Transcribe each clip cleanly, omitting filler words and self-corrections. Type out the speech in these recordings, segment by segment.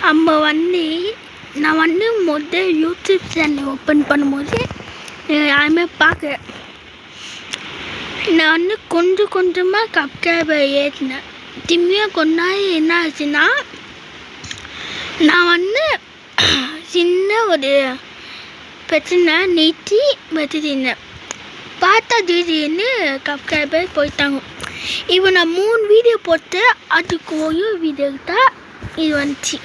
நம்ம நான் முதல் யூடியூப் சேனல் ஓப்பன் பண்ணும்போது யாருமே பார்க்கல. நான் கொஞ்சம் கொஞ்சமாக சப்ஸ்கிரைபர் ஏற்றினேன். திரும்பியும் கொஞ்ச நாள் என்ன ஆச்சுன்னா, நான் சின்ன ஒரு பிரச்சனை நீட்டி வச்சுருந்தேன். பார்த்தா திடீர்னு சப்ஸ்கிரைபர் போயிட்டாங்க. இப்போ நான் 3 வீடியோ போட்டு அதுக்கு ஒரு வீடியோ தான் இது வந்துச்சு.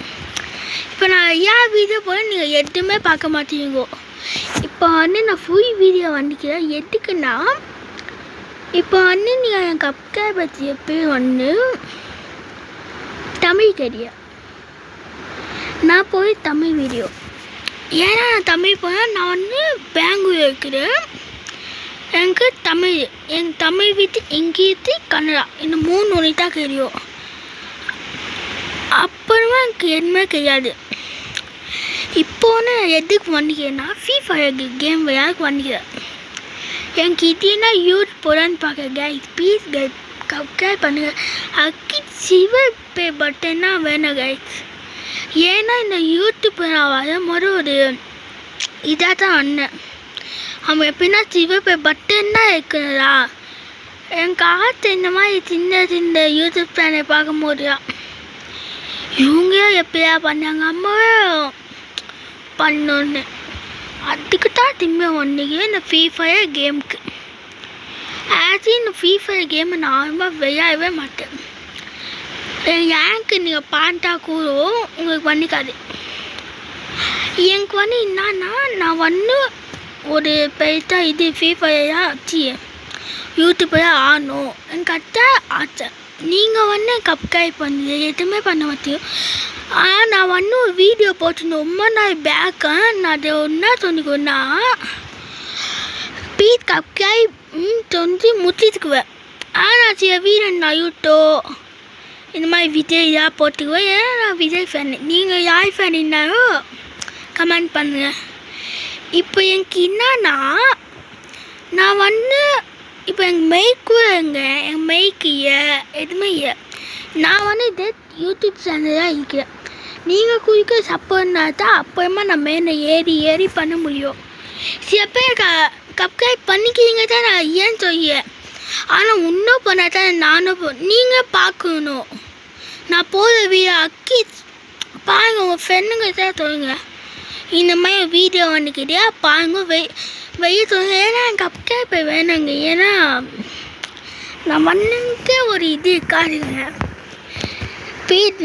இப்போ நான் ஏன் வீடியோ போட நீங்கள் எதுவுமே பார்க்க மாட்டீங்க. இப்போ நான் ஃபுல் வீடியோ வந்துக்கிறேன். எதுக்குன்னா, இப்போ நீங்கள் என் சப்ஸ்கிரைபர்ஸ் பேர் தமிழ் தெரியும். நான் போய் தமிழ் வீடியோ, ஏன்னா நான் தமிழ் போனால் நான் பெங்களூர் இருக்கிறேன். எனக்கு தமிழ் வீட்டு இங்கிலீஷ் கன்னடா இந்த 3 மொழி தான் தெரியும். அப்புறமா எனக்கு எதுவுமே தெரியாது. இப்போ நான் எதுக்கு வந்துக்கிறேன்னா, ஃப்ரீ ஃபயர் கேம் விளையாடுக்கு வந்துக்கிறேன். எனக்கு இதுனா யூஸ் போடான்னு பார்க்க கைஸ், ப்ளீஸ் கைஸ் சப்ஸ்கிரைப் பண்ணுங்கள். அதுக்கு சிவர் பே பட்டன்னா வேணும் கைஸ். ஏன்னா இந்த யூடியூப் நான் வரும்போது ஒரு இதாக தான் வந்தேன். அவங்க எப்படின்னா சிவர் பே பட்டன் தான் இருக்குதா. எனக்கு ஆசை இந்த மாதிரி சின்ன யூடியூப் சேனல் பார்க்கும்போது தான் இவங்க எப்படியா பண்ணாங்க, அம்மாவே பண்ணோன்னு. அதுக்கு தான் திரும்ப வந்தீங்க இந்த ஃப்ரீ ஃபயர் கேமுக்கு. ஆக்சுவலி இந்த ஃப்ரீ ஃபயர் கேமை நார்மலாக விளையாடவே மாட்டேன். எனக்கு நீங்கள் பார்த்தா கூட உங்களுக்கு பண்ணிக்காது. எனக்கு என்னன்னா, நான் ஒரு பெருசாக இது ஃப்ரீ ஃபயராக வச்சு யூடியூப்பில் ஆடணும் எனக்கு அதான் ஆசை. நீங்கள் சப்ஸ்கிரைப் பண்ணுங்க, எதுவுமே பண்ண மாட்டேங்க. ஆனால் நான் ஒரு வீடியோ போட்டு ரொம்ப நாள் பேக்கை நான் அதை ஒன்றா சொன்னிக்கோன்னா, ப்ளீஸ் சப்ஸ்கிரைப் சொல்லி முடிச்சுக்குவேன். ஆனால் சில வீடியோ நான் யூடியூப் இந்த மாதிரி விஜய் தான் போட்டுக்குவேன். ஏன்னா நான் விஜய் ஃபேன். நீங்கள் யார் ஃபேன் இருந்தாலும் கமெண்ட் பண்ணுங்கள். இப்போ எனக்கு என்னன்னா, நான் இப்போ எங்கள் எங்கள் மெய்க்கு எதுவுமே நான் இது யூடியூப் சேனல் தான் இருக்கிறேன். நீங்கள் குறிக்க சப்போர்ட்னா தான் அப்புறமா நான் மேலே ஏறி பண்ண முடியும். சில பேர் சப்ஸ்கிரைப் பண்ணிக்கிறீங்க தான் நான் ஏன் சொல்லுவேன். ஆனால் இன்னும் பண்ணால் தான் நானும் நீங்கள் பார்க்கணும். நான் போகிற வீடியோ பாருங்கள், உங்கள் ஃப்ரெண்டுங்க தான் சொல்லுங்க இந்த மாதிரி வீடியோ வந்துக்கிட்டே பாருங்க, வெய்ய சொல்லுங்க. ஏன்னா எனக்கு சப்ஸ்கிரைப் வேணுங்க. ஏன்னா நான் ஒரு இது இருக்காதுங்க. ப்ளீஸ்